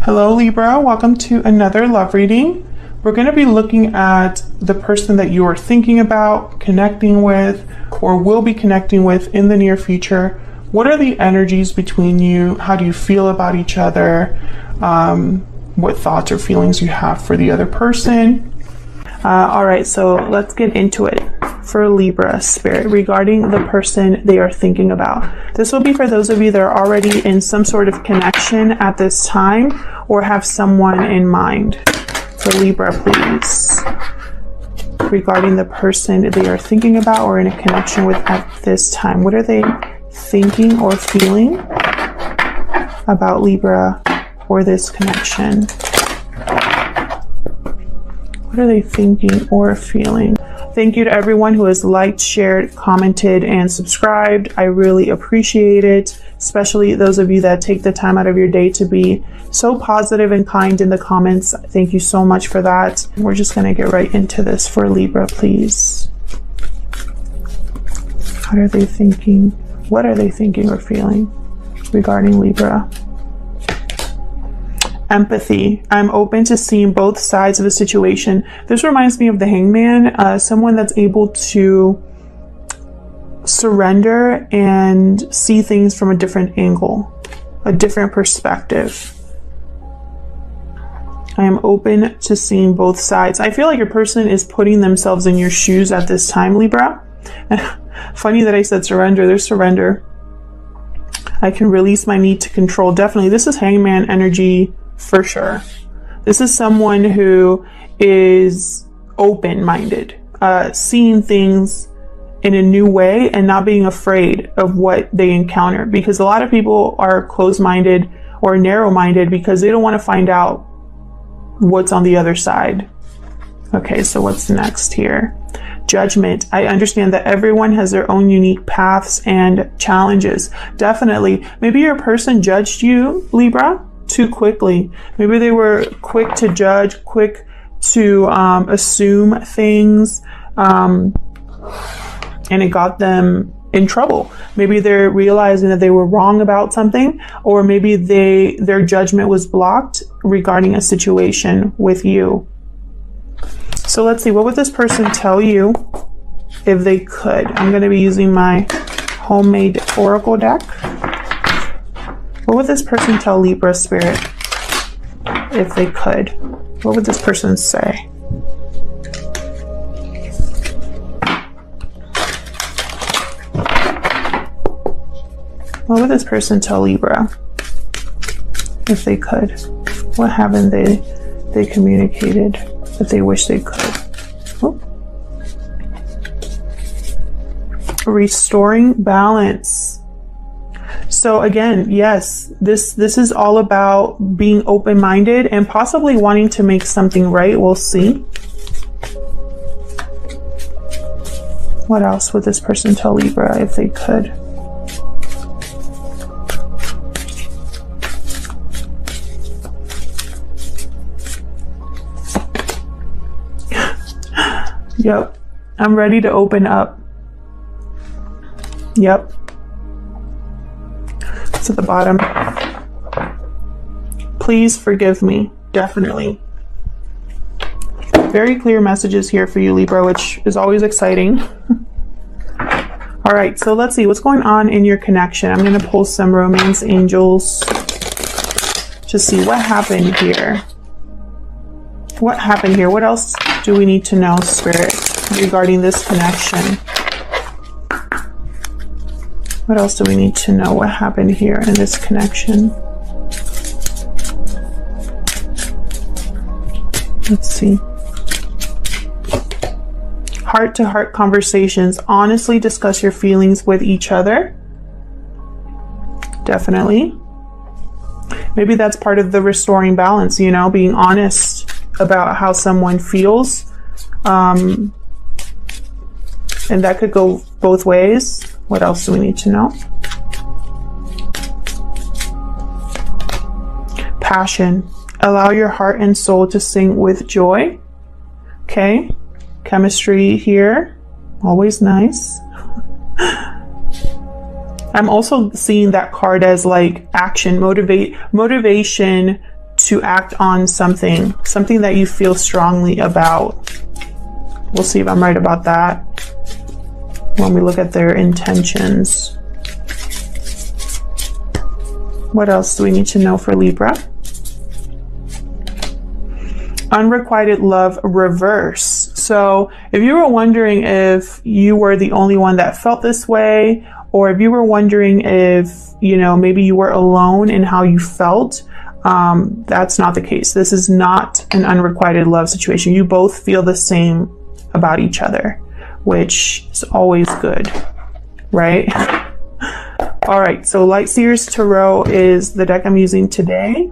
Hello Libra, welcome to another love reading. We're going to be looking at the person that you are thinking about, connecting with, or will be connecting with in the near future. What are the energies between you? How do you feel about each other? What thoughts or feelings you have for the other person? All right, so let's get into it. For Libra spirit, regarding the person they are thinking about. This will be for those of you that are already in some sort of connection at this time or have someone in mind. For Libra, please. Regarding the person they are thinking about or in a connection with at this time. What are they thinking or feeling about Libra or this connection? What are they thinking or feeling? Thank you to everyone who has liked, shared, commented, and subscribed. I really appreciate it, especially those of you that take the time out of your day to be so positive and kind in the comments. Thank you so much for that. We're just going to get right into this for Libra, please. What are they thinking? What are they thinking or feeling regarding Libra? Empathy. I'm open to seeing both sides of a situation. This reminds me of the Hangman, someone that's able to surrender and see things from a different angle, a different perspective. I am open to seeing both sides. I feel like your person is putting themselves in your shoes at this time, Libra. Funny that I said surrender. There's surrender. I can release my need to control. Definitely. This is Hangman energy. For sure. This is someone who is open-minded, seeing things in a new way and not being afraid of what they encounter. Because a lot of people are closed-minded or narrow-minded because they don't want to find out what's on the other side. Okay, so what's next here? Judgment. I understand that everyone has their own unique paths and challenges. Definitely. Maybe your person judged you, Libra, too quickly. Maybe they were quick to judge, quick to assume things, and it got them in trouble. Maybe they're realizing that they were wrong about something, or maybe their judgment was blocked regarding a situation with you. So let's see, what would this person tell you if they could? I'm going to be using my homemade oracle deck. What would this person tell Libra spirit if they could? What would this person say? What would this person tell Libra if they could? What haven't they communicated that they wish they could? Oh. Restoring balance. So again, yes, this is all about being open-minded and possibly wanting to make something right. We'll see. What else would this person tell Libra if they could? Yep, I'm ready to open up. Yep. At the bottom. Please forgive me. Definitely. Very clear messages here for you, Libra, which is always exciting. All right, so let's see what's going on in your connection. I'm going to pull some romance angels to see what happened here. What happened here? What else do we need to know, Spirit, regarding this connection? What else do we need to know? What happened here in this connection? Let's see. Heart-to-heart conversations. Honestly discuss your feelings with each other. Definitely. Maybe that's part of the restoring balance, you know, being honest about how someone feels. And that could go both ways. What else do we need to know? Passion. Allow your heart and soul to sing with joy. Okay. Chemistry here. Always nice. I'm also seeing that card as like action, motivation to act on something that you feel strongly about. We'll see if I'm right about that when we look at their intentions. What else do we need to know for Libra? Unrequited love reverse. So if you were wondering if you were the only one that felt this way, or if you were wondering if, you know, maybe you were alone in how you felt, that's not the case. This is not an unrequited love situation. You both feel the same about each other, which is always good, right? All right, so Light Seers Tarot is the deck I'm using today,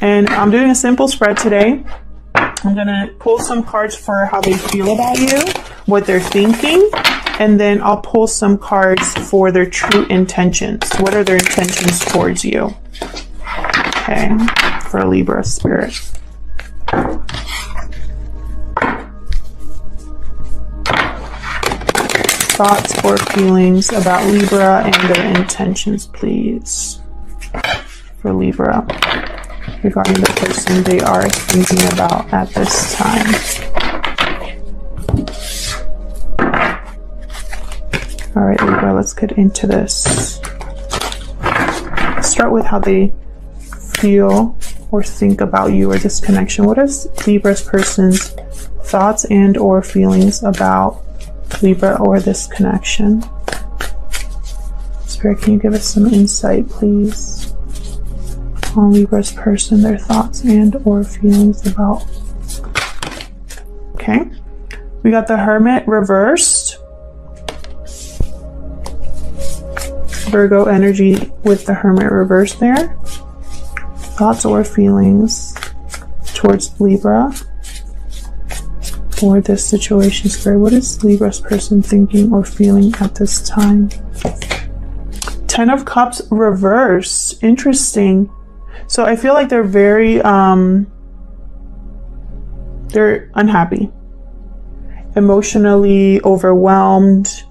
and I'm doing a simple spread today. I'm gonna pull some cards for how they feel about you, what they're thinking, and then I'll pull some cards for their true intentions. What are their intentions towards you? Okay, for Libra spirit. Thoughts or feelings about Libra and their intentions, please, for Libra, regarding the person they are thinking about at this time. All right, Libra, let's get into this. Start with how they feel or think about you or this connection. What is Libra's person's thoughts and or feelings about Libra or this connection? Spirit, can you give us some insight, please, on Libra's person, their thoughts and or feelings about? Okay, we got the Hermit reversed. Virgo energy with the Hermit reversed there. Thoughts or feelings towards Libra or this situation, Spirit. What is Libra's person thinking or feeling at this time? Ten of Cups reversed. Interesting. So I feel like they're very they're unhappy, emotionally overwhelmed,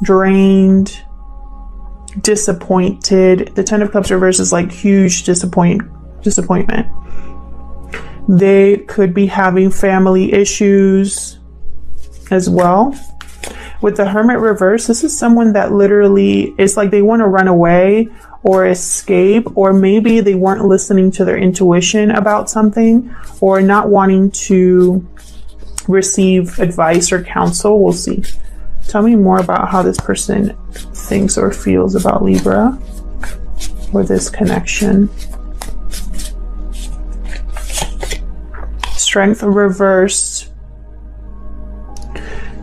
drained, disappointed. The Ten of Cups reverse is like huge disappointment. They could be having family issues as well. With the Hermit reverse, this is someone that literally, it's like they want to run away or escape, or maybe they weren't listening to their intuition about something, or not wanting to receive advice or counsel. We'll see. Tell me more about how this person thinks or feels about Libra or this connection. Strength reversed.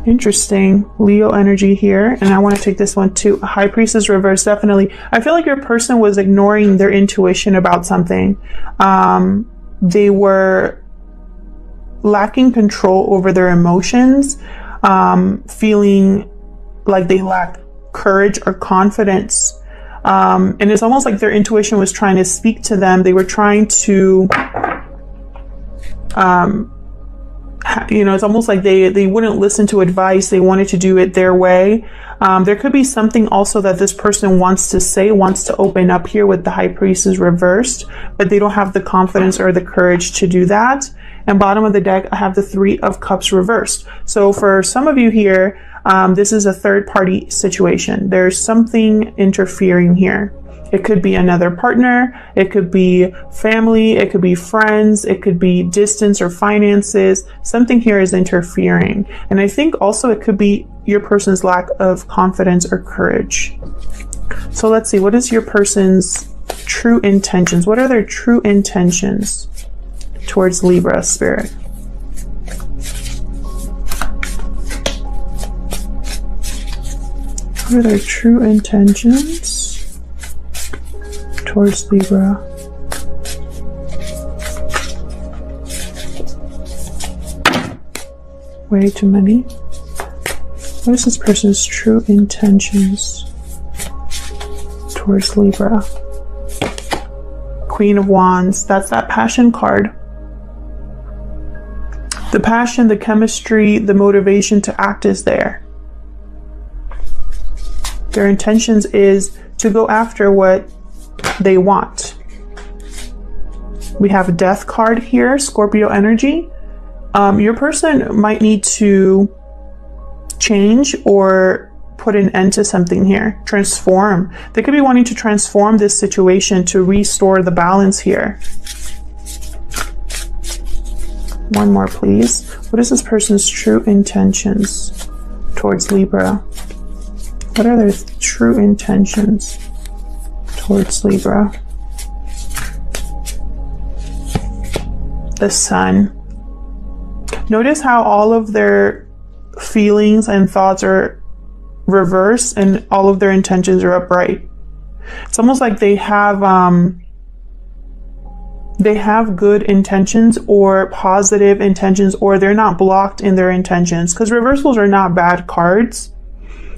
Interesting. Leo energy here. And I want to take this one too. High Priestess reversed. Definitely. I feel like your person was ignoring their intuition about something. They were lacking control over their emotions, feeling like they lacked courage or confidence. And it's almost like their intuition was trying to speak to them. They were trying to you know, it's almost like they wouldn't listen to advice. They wanted to do it their way. There could be something also that this person wants to say, wants to open up here with the High Priestess reversed, but they don't have the confidence or the courage to do that. And bottom of the deck, I have the Three of Cups reversed. So for some of you here, this is a third party situation. There's something interfering here. It could be another partner, it could be family, it could be friends, it could be distance or finances. Something here is interfering. And I think also it could be your person's lack of confidence or courage. So let's see, what is your person's true intentions? What are their true intentions towards Libra, Spirit? What are their true intentions towards Libra? Way too many. What is this person's true intentions towards Libra? Queen of Wands. That's that passion card. The passion, the chemistry, the motivation to act is there. Their intentions is to go after what they want. We have a death card here, Scorpio energy. Your person might need to change or put an end to something here, transform. They could be wanting to transform this situation to restore the balance here. One more, please. What is this person's true intentions towards Libra? What are their true intentions towards Libra? The Sun. Notice how all of their feelings and thoughts are reversed and all of their intentions are upright. It's almost like they have good intentions or positive intentions, or they're not blocked in their intentions, because reversals are not bad cards.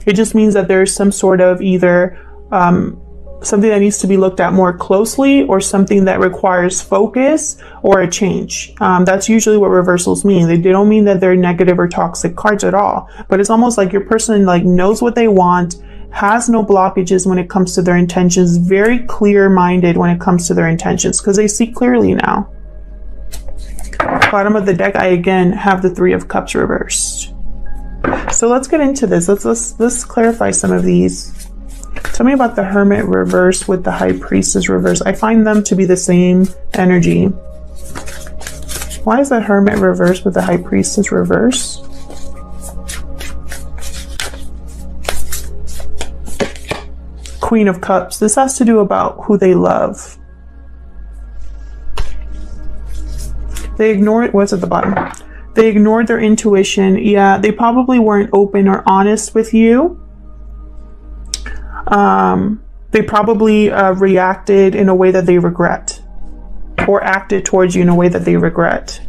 It just means that there's some sort of either something that needs to be looked at more closely, or something that requires focus or a change. That's usually what reversals mean. They don't mean that they're negative or toxic cards at all, but it's almost like your person like knows what they want, has no blockages when it comes to their intentions, very clear-minded when it comes to their intentions, because they see clearly now. Bottom of the deck, I again have the Three of Cups reversed. So let's get into this. Let's clarify some of these. Tell me about the Hermit reverse with the High Priestess reverse. I find them to be the same energy. Why is the Hermit reverse with the High Priestess reverse? Queen of Cups. This has to do about who they love. They ignored, what's at the bottom? They ignored their intuition. Yeah, they probably weren't open or honest with you. They probably reacted in a way that they regret, or acted towards you in a way that they regret.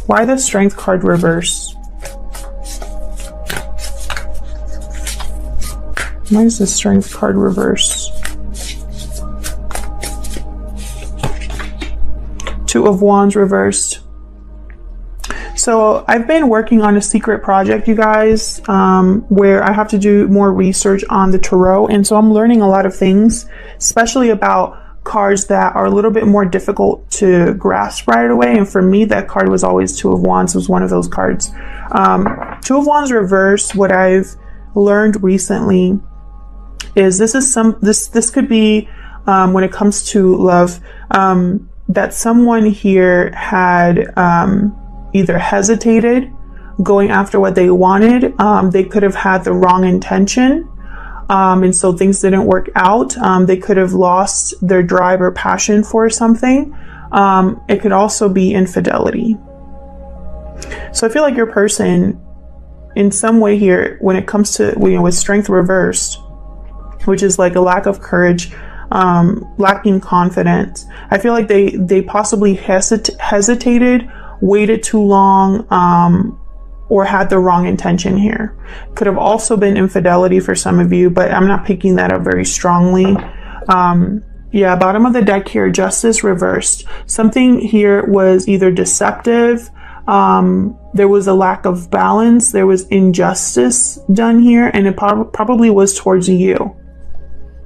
Why the Strength card reverse? Why is the Strength card reverse? Two of Wands reversed. So I've been working on a secret project, you guys, where I have to do more research on the tarot. And so I'm learning a lot of things, especially about cards that are a little bit more difficult to grasp right away. And for me, that card was always Two of Wands, was one of those cards. Two of Wands reversed. What I've learned recently is this could be, when it comes to love, that someone here had, either hesitated going after what they wanted. They could have had the wrong intention. And so things didn't work out. They could have lost their drive or passion for something. It could also be infidelity. So I feel like your person in some way here, when it comes to, with Strength reversed, which is like a lack of courage, lacking confidence, I feel like they possibly hesitated, waited too long, or had the wrong intention here. Could have also been infidelity for some of you, but I'm not picking that up very strongly. Yeah, bottom of the deck here, Justice reversed. Something here was either deceptive, there was a lack of balance, there was injustice done here, and it probably was towards you.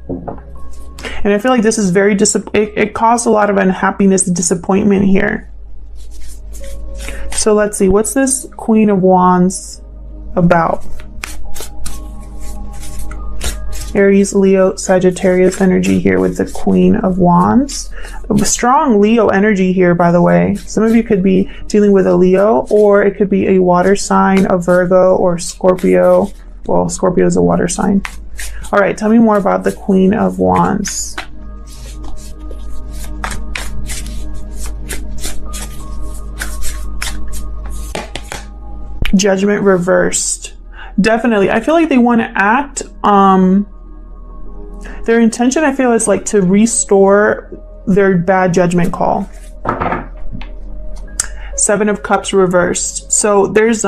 And I feel like this is very it caused a lot of unhappiness and disappointment here. So let's see, what's this Queen of Wands about? Aries, Leo, Sagittarius energy here with the Queen of Wands. Strong Leo energy here, by the way. Some of you could be dealing with a Leo, or it could be a water sign, a Virgo, or Scorpio. Well, Scorpio is a water sign. All right, tell me more about the Queen of Wands. Judgment reversed. Definitely. I feel like they want to act. Their intention, I feel, is like to restore their bad judgment call. Seven of Cups reversed. So there's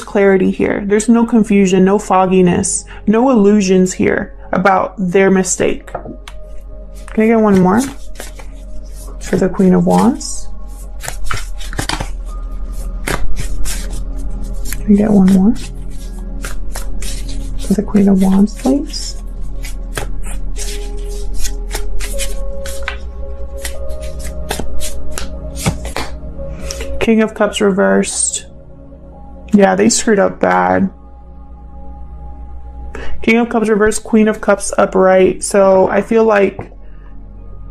clarity here. There's no confusion, no fogginess, no illusions here about their mistake. Can I get one more for the Queen of Wands? Can I get one more for the Queen of Wands, please? King of Cups reversed. Yeah, they screwed up bad. King of Cups reversed, Queen of Cups upright. So I feel like,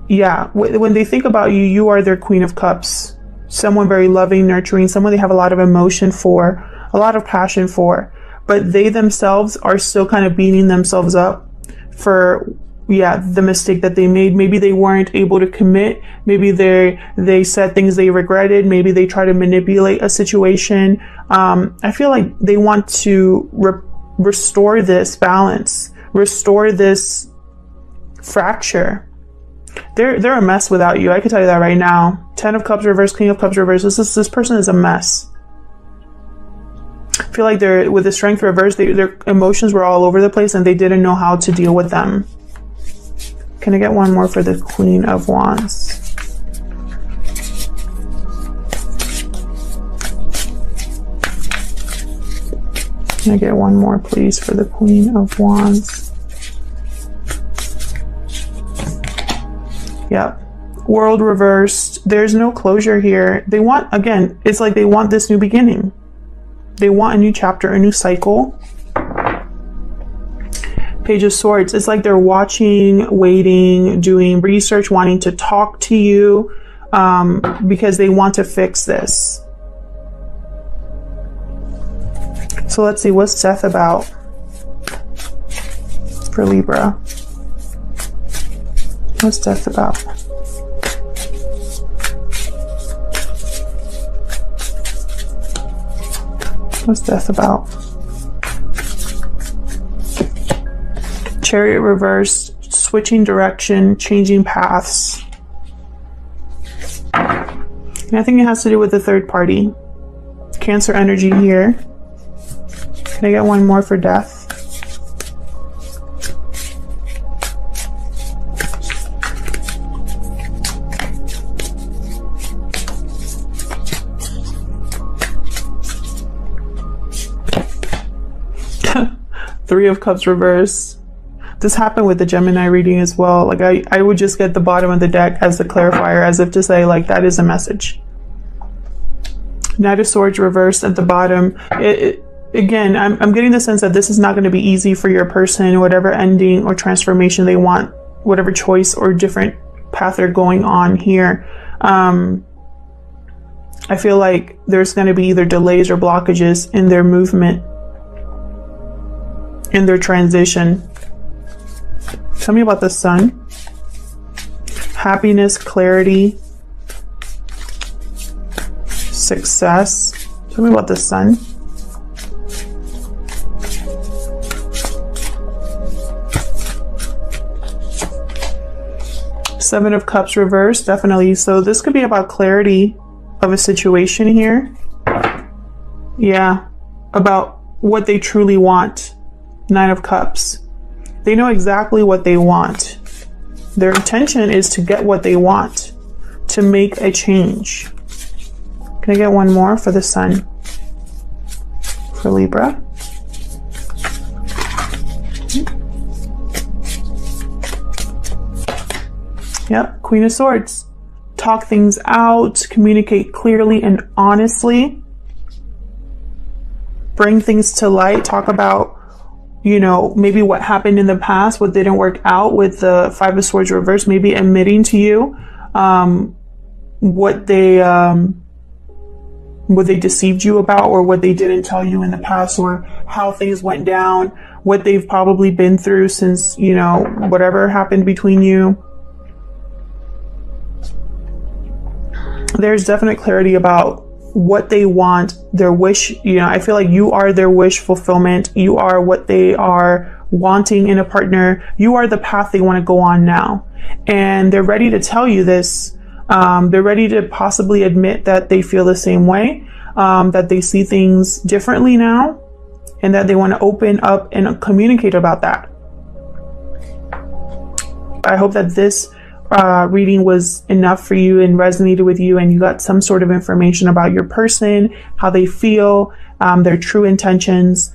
yeah, when they think about you, you are their Queen of Cups. Someone very loving, nurturing, someone they have a lot of emotion for, a lot of passion for. But they themselves are still kind of beating themselves up for, yeah, the mistake that they made. Maybe they weren't able to commit. Maybe they said things they regretted. Maybe they tried to manipulate a situation. I feel like they want to restore this balance, restore this fracture. They're a mess without you. I can tell you that right now. 10 of Cups reversed, King of Cups reversed. This person is a mess. I feel like with the Strength reversed, their emotions were all over the place and they didn't know how to deal with them. Can I get one more for the Queen of Wands? Can I get one more, please, for the Queen of Wands? Yep. World reversed. There's no closure here. They want, again, it's like they want this new beginning. They want a new chapter, a new cycle. Page of Swords. It's like they're watching, waiting, doing research, wanting to talk to you because they want to fix this. So let's see, what's Death about for Libra? What's Death about? What's Death about? Chariot reversed, switching direction, changing paths. And I think it has to do with the third party. Cancer energy here. Can I get one more for Death? Three of Cups reversed. This happened with the Gemini reading as well. Like I would just get the bottom of the deck as the clarifier, as if to say, like, that is a message. Knight of Swords reversed at the bottom. Again, I'm getting the sense that this is not going to be easy for your person, whatever ending or transformation they want, whatever choice or different path they're going on here. I feel like there's going to be either delays or blockages in their movement, in their transition. Tell me about the Sun. Happiness, clarity, success. Tell me about the Sun. Seven of Cups reversed, definitely. So this could be about clarity of a situation here. Yeah, about what they truly want. Nine of Cups. They know exactly what they want. Their intention is to get what they want, to make a change. Can I get one more for the Sun? For Libra. Yep, Queen of Swords. Talk things out, communicate clearly and honestly. Bring things to light, talk about, you know, maybe what happened in the past, what didn't work out with the Five of Swords reversed, maybe admitting to you what they deceived you about, or what they didn't tell you in the past, or how things went down, what they've probably been through since, you know, whatever happened between you. There's definite clarity about what they want, their wish. You know, I feel like you are their wish fulfillment. You are what they are wanting in a partner. You are the path they want to go on now. And they're ready to tell you this. They're ready to possibly admit that they feel the same way, that they see things differently now, and that they want to open up and communicate about that. I hope that this reading was enough for you and resonated with you, and you got some sort of information about your person, how they feel, their true intentions.